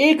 1